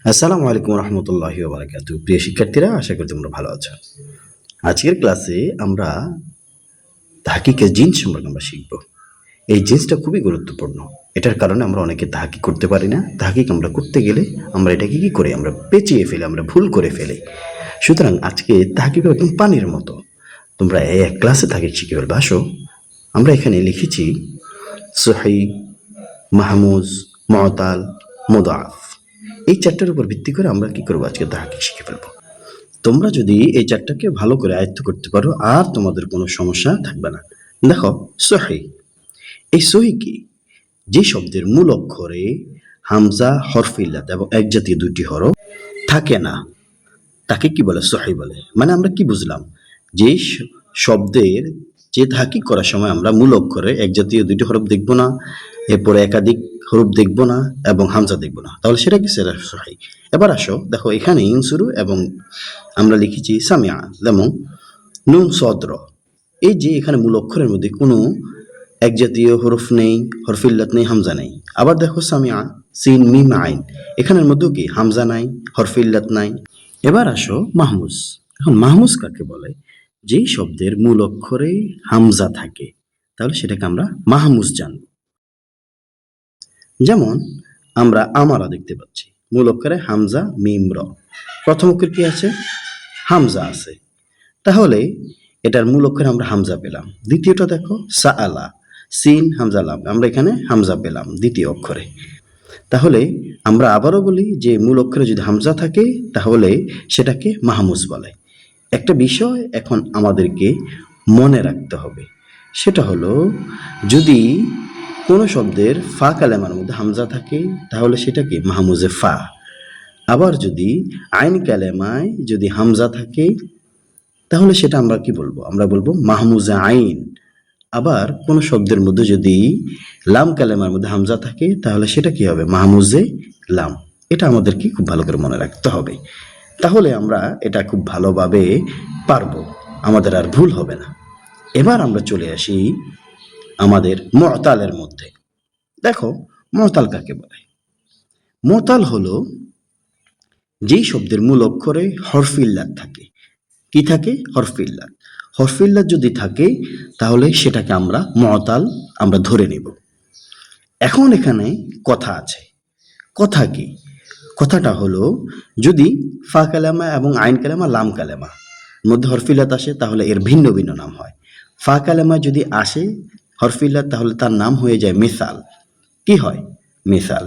আসসালামু আলাইকুম রহমতুল্লাহি ওয়া বারাকাতুহু। প্রিয় শিক্ষার্থীরা, আশা করি তোমরা ভালো আছো। আজকের ক্লাসে আমরা তাহকিকে জিন্স সম্পর্কে আমরা শিখব। এই জিন্সটা খুবই গুরুত্বপূর্ণ। এটার কারণে আমরা অনেকে তাহকিক করতে পারি না। তাহকিক আমরা করতে গেলে আমরা এটাকে কি করি, আমরা পেঁচিয়ে ফেলি, আমরা ভুল করে ফেলি। সুতরাং আজকে তাহকিক একদম পানির মতো, তোমরা এক ক্লাসে তাহকিক শিখে ফেলবে। আসো, আমরা এখানে লিখেছি সহিহ, মাহমুজ, মুআতাল, মুদাআফ। এই চারটার উপর ভিত্তি করে আমরা কি করবো, আজকে তাহকিক শিখে ফেলবো। তোমরা যদি এই চারটাকে ভালো করে আয়ত্ত করতে পারো, আর তোমাদের কোনো সমস্যা থাকবে না। দেখো, সহিহ, এই সহিহ কি? যে শব্দের মূল অক্ষরে হামজা, হরফ ইল্লাত এবং এক জাতীয় দুটি হরফ থাকে না, তাকে কি বলে? সহিহ বলে। মানে আমরা কি বুঝলাম? যে শব্দের যে তাহকিক করার সময় আমরা মূল অক্ষরে এক জাতীয় দুটি হরফ দেখব না, এরপরে একাধিক হরফ দেখব না এবং হামজা দেখব না, তাহলে সেটা কি? সেটা সহিহ। এবার আসো, দেখো এখানে ইনসুরু এবং আমরা লিখেছি সামিয়া, যেমন নুন সদ্র। এই যে এখানে মূল অক্ষরের মধ্যে কোনো এক জাতীয় হরফ নেই, হরফিল্লাত নেই, হামজা নেই। আবার দেখো সামিয়া, সিন মিম আইন, এখানের মধ্যেও কি হামজা নাই, হরফিল্লাত নাই। এবার আসো মাহমুজ। এখন মাহমুজ কাকে বলে? যেই শব্দের মূল অক্ষরে হামজা থাকে, তাহলে সেটাকে আমরা মাহমুজ জানব। যেমন আমরা আমারা দেখতে পাচ্ছি, মূল অক্ষরে হামজা মিম র, প্রথম অক্ষর কি আছে? হামজা আছে, তাহলে এটার মূল অক্ষরে আমরা হামজা পেলাম। দ্বিতীয়টা দেখো সাআলা, সিন হামজা লাম, আমরা এখানে হামজা পেলাম দ্বিতীয় অক্ষরে। তাহলে আমরা আবারও বলি যে মূল অক্ষরে যদি হামজা থাকে, তাহলে সেটাকে মাহমুজ বলে। একটা বিষয় এখন আমাদেরকে মনে রাখতে হবে, সেটা হলো যদি কোনো শব্দের ফা কালেমার মধ্যে হামজা থাকে, তাহলে সেটাকে মাহমুজে ফা। আবার যদি আইন কালেমায় যদি হামজা থাকে, তাহলে সেটা আমরা কি বলবো? আমরা বলবো মাহমুজে আইন। আবার কোনো শব্দের মধ্যে যদি লাম কালেমার মধ্যে হামজা থাকে, তাহলে সেটা কি হবে? মাহমুজে লাম। এটা আমাদেরকে খুব ভালো করে মনে রাখতে হবে, তাহলে আমরা এটা খুব ভালোভাবে পারবো, আমাদের আর ভুল হবে না। এবার আমরা চলে আসি আমাদের মুআতালের মধ্যে। দেখো, মুআতাল কাকে বলে? মুআতাল হলো যেই শব্দের মূল অক্ষরে হরফিল্লাত থাকে। কি থাকে? হরফিল্লাত। হরফিল্লাত যদি থাকে, তাহলে সেটাকে আমরা মুআতাল আমরা ধরে নেব। এখন এখানে কথা আছে। কথা কি? কথাটা হলো যদি ফা কালেমা এবং আইন কালেমা, লাম কালেমা মধ্যে হরফিল্লাত আসে, তাহলে এর ভিন্ন ভিন্ন নাম হয়। ফা কালেমা যদি আসে হরফিল্লাত, তাহলে তার নাম হয়ে যায় মিসাল। কি হয়? মিসাল।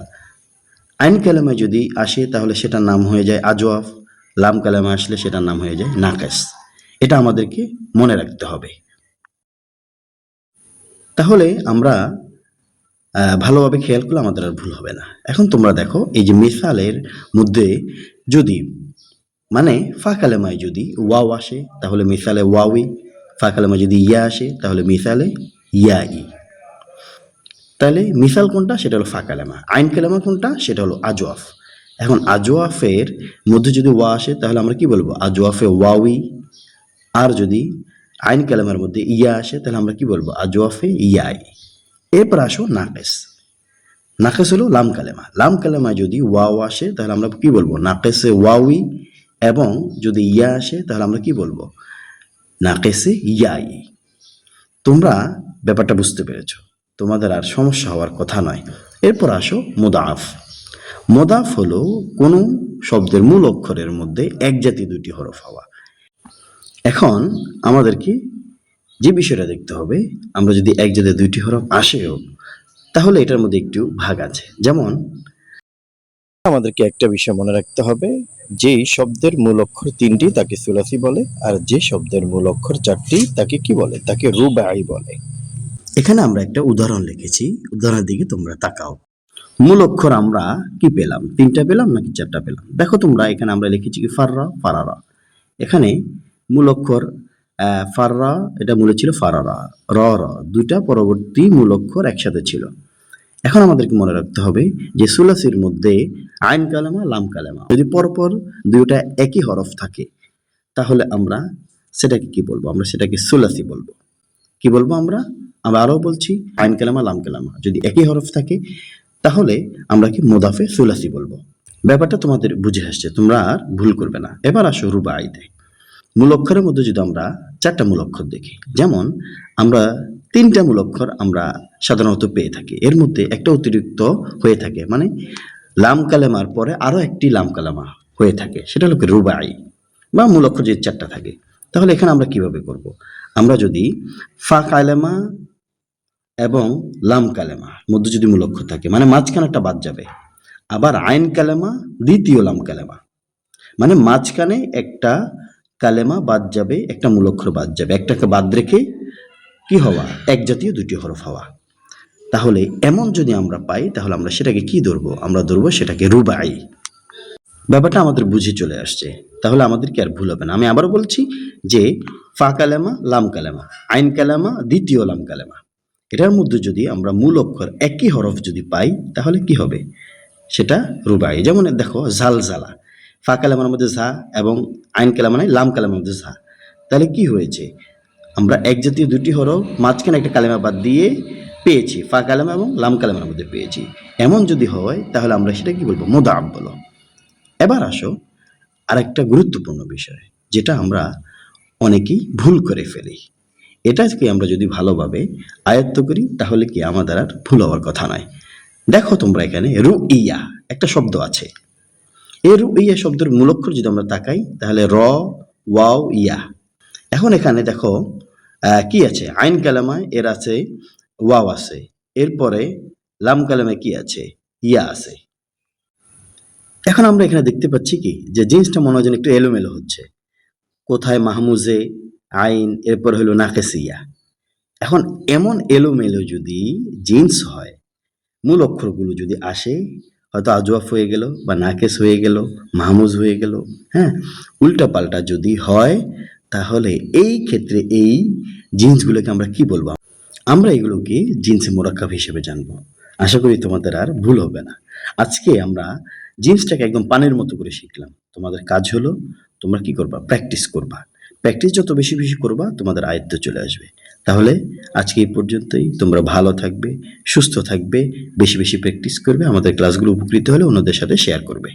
আইন কালেমা যদি আসে, তাহলে সেটার নাম হয়ে যায় আজওয়াফ। লাম কালেমা আসলে সেটার নাম হয়ে যায় নাকেস। এটা আমাদেরকে মনে রাখতে হবে। তাহলে আমরা ভালোভাবে খেয়াল করলে আমাদের আর ভুল হবে না। এখন তোমরা দেখো, এই যে মিসালের মধ্যে যদি মানে ফা কালেমায় যদি ওয়াও আসে, তাহলে মিসালে ওয়াউই। ফা কালেমায় যদি ইয়া আসে, তাহলে মিসালে ইয়াই। তাহলে মিসাল কোনটা? সেটা হলো ফা কালেমা। আইন কালেমা কোনটা? সেটা হলো আজওয়াফ। এখন আজওয়াফের মধ্যে যদি ওয়া আসে, তাহলে আমরা কি বলবো? আজওয়াফে ওয়াউই। আর যদি আইন কালেমার মধ্যে ইয়া আসে, তাহলে আমরা কি বলবো? আজওয়াফে ইয়াই। এরপর আসো নাকেস। নাকেস হলো লাম কালেমা। লাম কালেমায় যদি ওয়াও আসে, তাহলে আমরা কি বলবো? নাকেসে ওয়াউই। এবং যদি ইয়া আসে, তাহলে আমরা কি বলবো? নাকেসে ইয়াই। তোমরা ব্যাপারটা বুঝতে পেরেছ, তোমাদের আর সমস্যা হওয়ার কথা নয়। এরপর আসো মুদাফ। মুদাফ হলো কোনো শব্দের মূল অক্ষরের মধ্যে এক জাতীয় দুটি হরফ হওয়া। এখন আমাদেরকে যে বিষয়টা দেখতে হবে, আমরা যদি এক জাতীয় দুইটি হরফ আসেও, তাহলে এটার মধ্যে একটু ভাগ আছে। যেমন আমাদেরকে একটা বিষয় মনে রাখতে হবে, যে শব্দের মূল অক্ষর তিনটি তাকে সুলাসি বলে, আর যে শব্দের মূল অক্ষর চারটি তাকে কি বলে? তাকে রুবাই বলে। এখানে আমরা একটা উদাহরণ লিখেছি, উদাহরণের দিকে তোমরা তাকাও। মূল অক্ষর আমরা কি পেলাম? তিনটা পেলাম নাকি চারটা পেলাম? দেখো তোমরা, এখানে আমরা লিখেছি কি ফাররা, ফারারা। এখানে মূল অক্ষর ফাররা, এটা মূলে ছিল ফারারা। র র দুইটা পরবর্তী মূল অক্ষর একসাথে ছিল। এখন আমাদেরকে মনে রাখতে হবে যে সুলাসির মধ্যে আইন কালেমা, লাম কালেমা যদি পরপর দুইটা একই হরফ থাকে, তাহলে আমরা সেটাকে কি বলবো? আমরা সেটাকে সুলাসি বলবো। কি বলবো আমরা? আমরা আরও বলছি, আইন কালেমা, লাম কালেমা যদি একই হরফ থাকে, তাহলে আমরা কি মুদাফে সুলাসি বলবো। ব্যাপারটা তোমাদের বুঝে আসছে, তোমরা আর ভুল করবে না। এবার আসো রুবাইতে। মূল অক্ষরের মধ্যে যদি আমরা ৪ টা মূল অক্ষর দেখি, যেমন আমরা ৩ টা মূল অক্ষর আমরা সাধারণত পেয়ে থাকি। এর মধ্যে একটা অতিরিক্ত হয়ে থাকে, মানে লাম কালেমার পরে আরো একটি লাম কালেমা হয়ে থাকে, সেটা হলো কি রুবাই, বা মূল অক্ষর যে ৪ টা থাকে। তাহলে এখানে আমরা কিভাবে করব? আমরা যদি ফা কালেমা এবং লাম কালেমা মধ্যে যদি মূল অক্ষর থাকে, মানে মাঝখানে একটা বাদ যাবে। আবার আইন কালেমা, দ্বিতীয় লাম কালেমা, মানে মাঝখানে একটা কালেমা বাদ যাবে, একটা মূল অক্ষর বাদ যাবে, একটাকে বাদ রেখে কি হওয়া? এক জাতীয় দুটি হরফ হওয়া। তাহলে এমন যদি আমরা পাই, তাহলে আমরা সেটাকে কি ধরবো? আমরা ধরবো সেটাকে রুবাই। ব্যাপারটা আমাদের বুঝে চলে আসছে, তাহলে আমাদের কি আর ভুল হবে না। আমি আবারও বলছি যে ফা কালেমা, লাম কালেমা, আইন কালেমা, দ্বিতীয় লাম কালেমা, এটার মধ্যে যদি আমরা মূল অক্ষর একই হরফ যদি পাই, তাহলে কি হবে? সেটা রুবাই। যেমন দেখো ঝালঝালা, ফা কালেমার মধ্যে ঝা এবং আইন কালেমা নাই, লাম কালেমার মধ্যে ঝা। তাহলে কি হয়েছে? আমরা এক জাতীয় দুটি হরফ মাঝখানে একটা কালেমা বাদ দিয়ে পেয়েছি, ফা কালেমা এবং লাম কালেমার মধ্যে পেয়েছি। এমন যদি হয়, তাহলে আমরা সেটা কি বলবো? মুদাআব বলো। এবার আসো আরেকটা গুরুত্বপূর্ণ বিষয়, যেটা আমরা অনেকেই ভুল করে ফেলি। এটাকে আমরা যদি ভালোভাবে আয়ত্ত করি, তাহলে কি আমাদের আর ভুল হওয়ার কথা নয়। দেখো তোমরা এখানে রুইয়া একটা শব্দ আছে। এই রুইয়া শব্দের মূল অক্ষর যদি আমরা তাকাই, তাহলে র, ওয়াও, ইয়া। এখন এখানে দেখো কি আছে? আইন কালেমায় এর আছে ওয়াও আছে, এরপরে লাম কালেমায় কি আছে? ইয়া আছে। এখন আমরা এখানে দেখতে পাচ্ছি কি, যে জিনিসটা মনে হয় যেন একটু এলোমেলো হচ্ছে। কোথায় মাহমুজে আইন, এরপর হলো নাকেসিয়া। এখন এমন এলোমেলো যদি জিন্স হয়, মূল অক্ষরগুলো যদি আসে, হয়তো আজওয়াফ হয়ে গেল, বা নাকেস হয়ে গেল, মাহমুজ হয়ে গেল, হ্যাঁ, উল্টাপাল্টা যদি হয়, তাহলে এই ক্ষেত্রে এই জিন্সগুলোকে আমরা কি বলবো? আমরা এগুলোকে জিনসে মোরাক্কাব হিসেবে জানবো। আশা করি তোমাদের আর ভুল হবে না। আজকে আমরা জিন্সটাকে একদম পানির মতো করে শিখলাম। তোমাদের কাজ হলো, তোমরা কি করবা? প্র্যাকটিস করবা। প্র্যাকটিস যত বেশি বেশি করবা, তোমাদের আয়ত্তে চলে আসবে। তাহলে আজকে এই পর্যন্তই। তোমরা ভালো থাকবে, সুস্থ থাকবে, বেশি বেশি প্র্যাকটিস করবে। আমাদের ক্লাসগুলো উপকৃত হলে অন্যদের সাথে শেয়ার করবে।